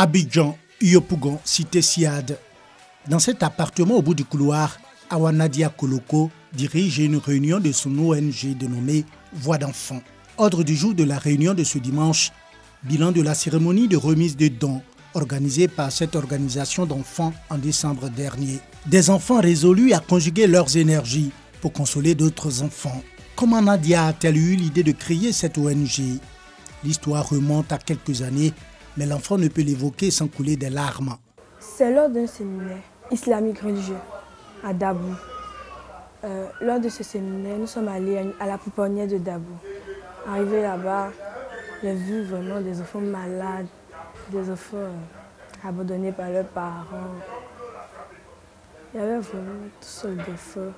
Abidjan, Yopougon, cité Siad. Dans cet appartement au bout du couloir, Awa Nadia Koloko dirige une réunion de son ONG dénommée Voix d'enfants. Ordre du jour de la réunion de ce dimanche, bilan de la cérémonie de remise de dons organisée par cette organisation d'enfants en décembre dernier. Des enfants résolus à conjuguer leurs énergies pour consoler d'autres enfants. Comment Nadia a-t-elle eu l'idée de créer cette ONG? L'histoire remonte à quelques années, mais l'enfant ne peut l'évoquer sans couler des larmes. C'est lors d'un séminaire islamique religieux à Dabou. Lors de ce séminaire, nous sommes allés à la pouponnière de Dabou. Arrivé là-bas, j'ai vu vraiment des enfants malades, des enfants abandonnés par leurs parents. Il y avait vraiment toutes sortes d'enfants.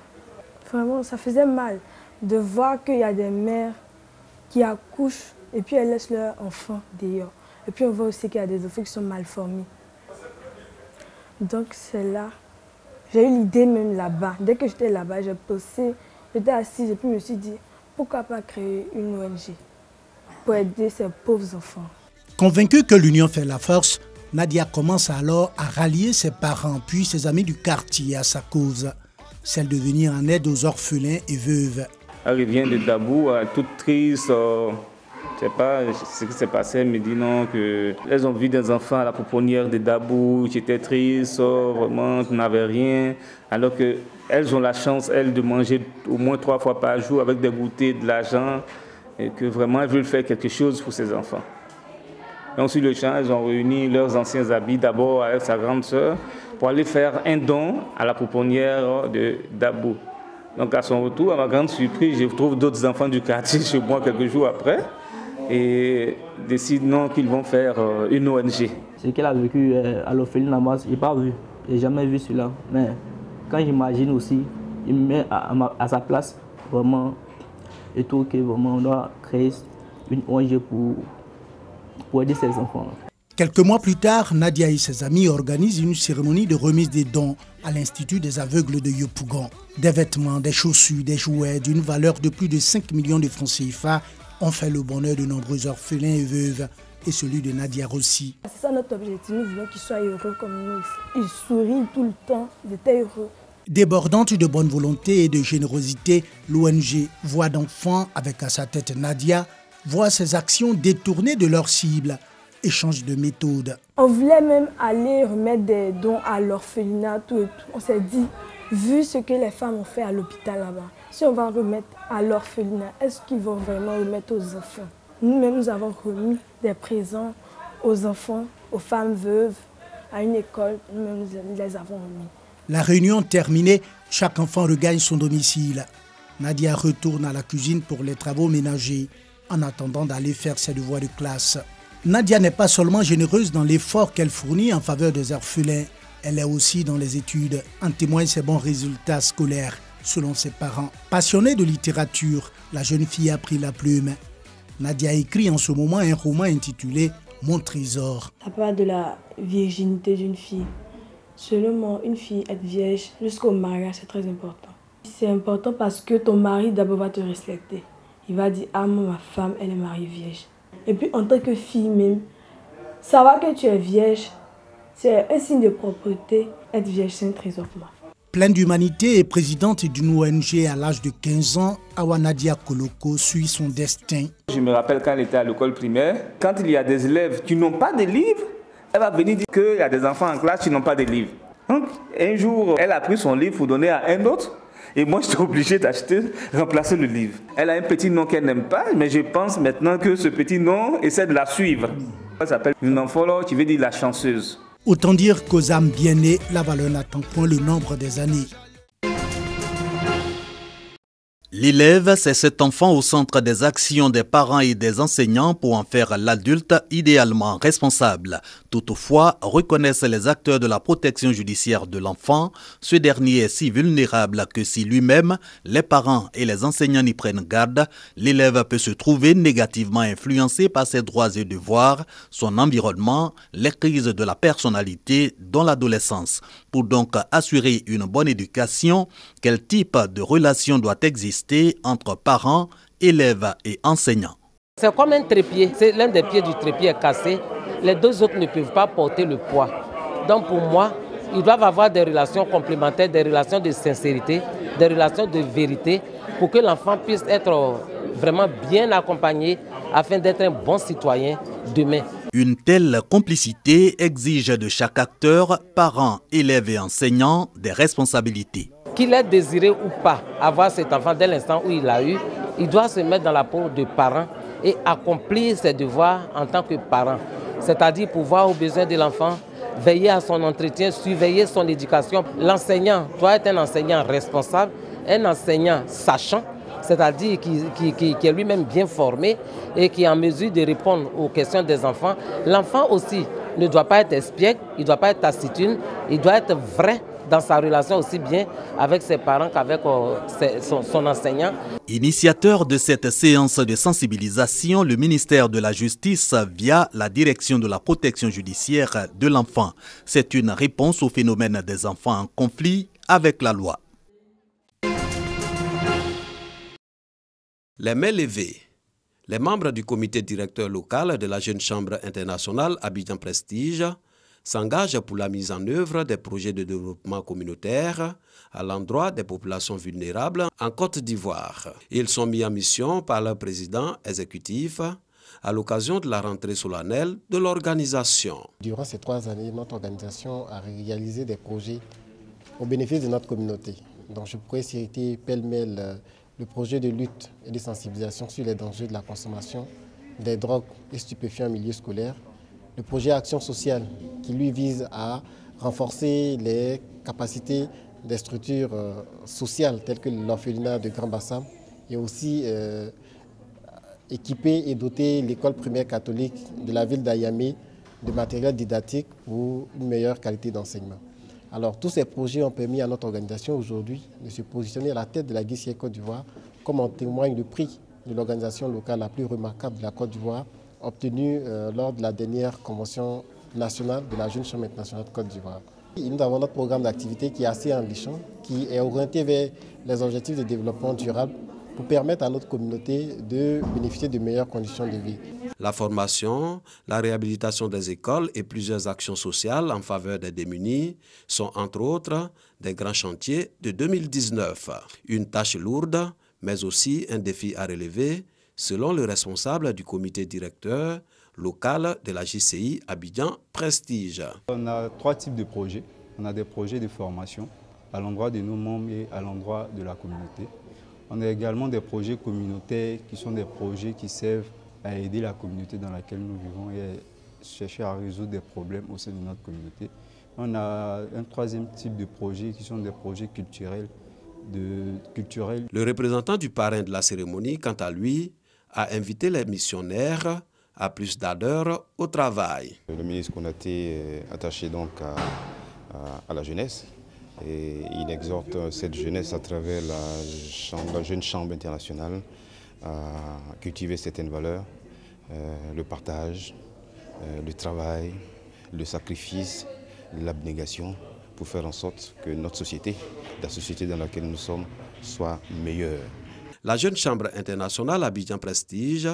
Vraiment, ça faisait mal de voir qu'il y a des mères qui accouchent et puis elles laissent leurs enfants dehors. Et puis on voit aussi qu'il y a des enfants qui sont mal formés. Donc c'est là, j'ai eu l'idée même là-bas. Dès que j'étais là-bas, j'ai pensé, j'étais assise et puis je me suis dit, pourquoi pas créer une ONG pour aider ces pauvres enfants. Convaincue que l'union fait la force, Nadia commence alors à rallier ses parents puis ses amis du quartier à sa cause, celle de venir en aide aux orphelins et veuves. Elle revient de Dabou, toute triste. Je ne sais pas ce qui s'est passé. Elle me dit non, qu'elles ont vu des enfants à la pouponnière de Dabou. J'étais triste, vraiment, je n'avais rien. Alors qu'elles ont la chance, elles, de manger au moins 3 fois par jour avec des goûters, de l'argent. Et que vraiment, elles veulent faire quelque chose pour ces enfants. Donc sur le champ, elles ont réuni leurs anciens habits, d'abord avec sa grande sœur, pour aller faire un don à la pouponnière de Dabou. Donc à son retour, à ma grande surprise, je trouve d'autres enfants du quartier chez moi quelques jours après et décident qu'ils vont faire une ONG. Ce qu'elle a vécu à l'orphelinat, moi, je n'ai pas vu, je n'ai jamais vu cela. Mais quand j'imagine aussi, il me met à sa place, vraiment, et tout, que vraiment on doit créer une ONG pour aider ces enfants. Quelques mois plus tard, Nadia et ses amis organisent une cérémonie de remise des dons à l'Institut des aveugles de Yopougon. Des vêtements, des chaussures, des jouets d'une valeur de plus de 5 millions de francs CFA ont fait le bonheur de nombreux orphelins et veuves et celui de Nadia aussi. C'est ça notre objectif, nous voulons qu'ils soient heureux comme nous. Ils sourient tout le temps, ils étaient heureux. Débordante de bonne volonté et de générosité, l'ONG Voix d'enfants, avec à sa tête Nadia, voit ses actions détournées de leur cible et change de méthode. On voulait même aller remettre des dons à l'orphelinat, tout et tout. On s'est dit, vu ce que les femmes ont fait à l'hôpital là-bas, si on va remettre à l'orphelinat, est-ce qu'ils vont vraiment remettre aux enfants? Nous-mêmes, nous avons remis des présents aux enfants, aux femmes veuves, à une école, nous-mêmes, nous les avons remis. La réunion terminée, chaque enfant regagne son domicile. Nadia retourne à la cuisine pour les travaux ménagers, en attendant d'aller faire ses devoirs de classe. Nadia n'est pas seulement généreuse dans l'effort qu'elle fournit en faveur des orphelins, elle est aussi dans les études, en témoignent ses bons résultats scolaires, selon ses parents. Passionnée de littérature, la jeune fille a pris la plume. Nadia écrit en ce moment un roman intitulé « Mon trésor ». Ça parle de la virginité d'une fille. Selon moi, une fille être vierge jusqu'au mariage, c'est très important. C'est important parce que ton mari d'abord va te respecter. Il va dire « Ah, moi, ma femme, elle est mariée vierge ». Et puis en tant que fille même, savoir que tu es vierge, c'est un signe de propreté. Être vierge, c'est un trésor pour moi. Pleine d'humanité et présidente d'une ONG à l'âge de 15 ans, Awa Nadia Koloko suit son destin. Je me rappelle quand elle était à l'école primaire, quand il y a des élèves qui n'ont pas de livres, elle va venir dire qu'il y a des enfants en classe qui n'ont pas de livres. Donc un jour, elle a pris son livre pour donner à un autre. Et moi, j'étais obligé d'acheter, remplacer le livre. Elle a un petit nom qu'elle n'aime pas, mais je pense maintenant que ce petit nom essaie de la suivre. Elle s'appelle une enfant qui veut dire la chanceuse. Autant dire qu'aux âmes bien nées, la valeur n'attend point le nombre des années. L'élève, c'est cet enfant au centre des actions des parents et des enseignants pour en faire l'adulte idéalement responsable. Toutefois, reconnaissent les acteurs de la protection judiciaire de l'enfant, ce dernier est si vulnérable que si lui-même, les parents et les enseignants n'y prennent garde, l'élève peut se trouver négativement influencé par ses droits et devoirs, son environnement, les crises de la personnalité dans l'adolescence. Pour donc assurer une bonne éducation, quel type de relation doit exister entre parents, élèves et enseignants? C'est comme un trépied, c'est l'un des pieds du trépied est cassé. les deux autres ne peuvent pas porter le poids. Donc pour moi, ils doivent avoir des relations complémentaires, des relations de sincérité, des relations de vérité, pour que l'enfant puisse être vraiment bien accompagné afin d'être un bon citoyen demain. Une telle complicité exige de chaque acteur, parents, élèves et enseignants, des responsabilités. Qu'il ait désiré ou pas avoir cet enfant dès l'instant où il l'a eu, il doit se mettre dans la peau de parents et accomplir ses devoirs en tant que parent. C'est-à-dire pouvoir aux besoins de l'enfant, veiller à son entretien, surveiller son éducation. L'enseignant doit être un enseignant responsable, un enseignant sachant, c'est-à-dire qui est lui-même bien formé et qui est en mesure de répondre aux questions des enfants. L'enfant aussi ne doit pas être espiègle, il ne doit pas être taciturne, il doit être vrai dans sa relation aussi bien avec ses parents qu'avec son enseignant. Initiateur de cette séance de sensibilisation, le ministère de la Justice via la direction de la protection judiciaire de l'enfant. C'est une réponse au phénomène des enfants en conflit avec la loi. Les mains levées. Les membres du comité directeur local de la Jeune Chambre internationale Abidjan Prestige s'engagent pour la mise en œuvre des projets de développement communautaire à l'endroit des populations vulnérables en Côte d'Ivoire. Ils sont mis en mission par leur président exécutif à l'occasion de la rentrée solennelle de l'organisation. Durant ces 3 années, notre organisation a réalisé des projets au bénéfice de notre communauté. Donc je pourrais citer pêle-mêle le projet de lutte et de sensibilisation sur les dangers de la consommation des drogues et stupéfiants en milieu scolaire, le projet Action sociale qui lui vise à renforcer les capacités des structures sociales telles que l'orphelinat de Grand Bassam et aussi équiper et doter l'école primaire catholique de la ville d'Ayamé de matériel didactique pour une meilleure qualité d'enseignement. Alors tous ces projets ont permis à notre organisation aujourd'hui de se positionner à la tête de la Guissière Côte d'Ivoire, comme en témoigne le prix de l'organisation locale la plus remarquable de la Côte d'Ivoire, obtenu lors de la dernière convention nationale de la Jeune Chambre internationale de Côte d'Ivoire. Nous avons notre programme d'activité qui est assez enrichissant, qui est orienté vers les objectifs de développement durable pour permettre à notre communauté de bénéficier de meilleures conditions de vie. La formation, la réhabilitation des écoles et plusieurs actions sociales en faveur des démunis sont entre autres des grands chantiers de 2019. Une tâche lourde, mais aussi un défi à relever, selon le responsable du comité directeur local de la JCI Abidjan Prestige. On a 3 types de projets. On a des projets de formation à l'endroit de nos membres et à l'endroit de la communauté. On a également des projets communautaires qui sont des projets qui servent à aider la communauté dans laquelle nous vivons et chercher à résoudre des problèmes au sein de notre communauté. On a un 3e type de projets qui sont des projets culturels. Le représentant du parrain de la cérémonie, quant à lui, a invité les missionnaires à plus d'ardeur au travail. Le ministre Konaté est attaché donc à la jeunesse et il exhorte cette jeunesse à travers la Jeune Chambre internationale à cultiver certaines valeurs, le partage, le travail, le sacrifice, l'abnégation, pour faire en sorte que notre société, la société dans laquelle nous sommes, soit meilleure. La Jeune Chambre internationale Abidjan Prestige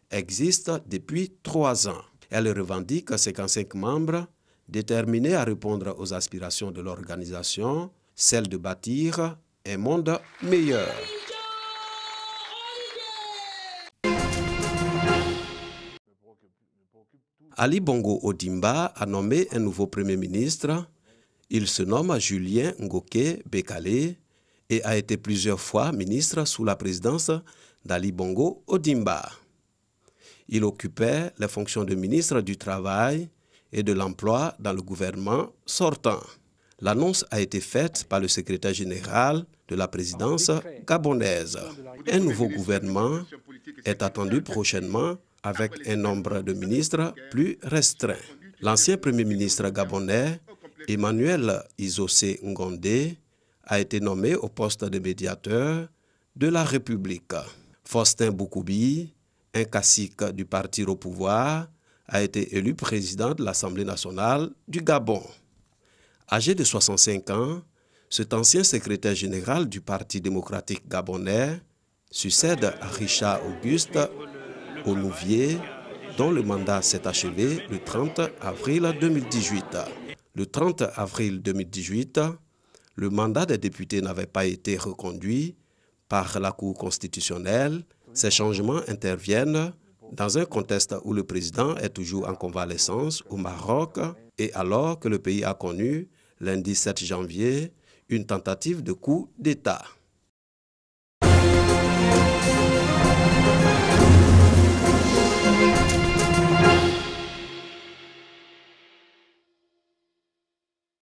existe depuis 3 ans. Elle revendique 55 membres déterminés à répondre aux aspirations de l'organisation, celle de bâtir un monde meilleur. Ali Bongo Ondimba a nommé un nouveau Premier ministre. Il se nomme Julien Ngoké Bekale et a été plusieurs fois ministre sous la présidence d'Ali Bongo Ondimba. Il occupait les fonctions de ministre du Travail et de l'Emploi dans le gouvernement sortant. L'annonce a été faite par le secrétaire général de la présidence gabonaise. Un nouveau gouvernement est attendu prochainement avec un nombre de ministres plus restreint. L'ancien Premier ministre gabonais, Emmanuel Issossé Ngondé, a été nommé au poste de médiateur de la République. Faustin Boukoubi, un cacique du parti au pouvoir, a été élu président de l'Assemblée nationale du Gabon. Âgé de 65 ans, cet ancien secrétaire général du Parti démocratique gabonais succède à Richard Auguste Onouvier, dont le mandat s'est achevé le 30 avril 2018. Le 30 avril 2018, le mandat des députés n'avait pas été reconduit par la Cour constitutionnelle. Ces changements interviennent dans un contexte où le président est toujours en convalescence au Maroc et alors que le pays a connu, lundi 7 janvier, une tentative de coup d'État.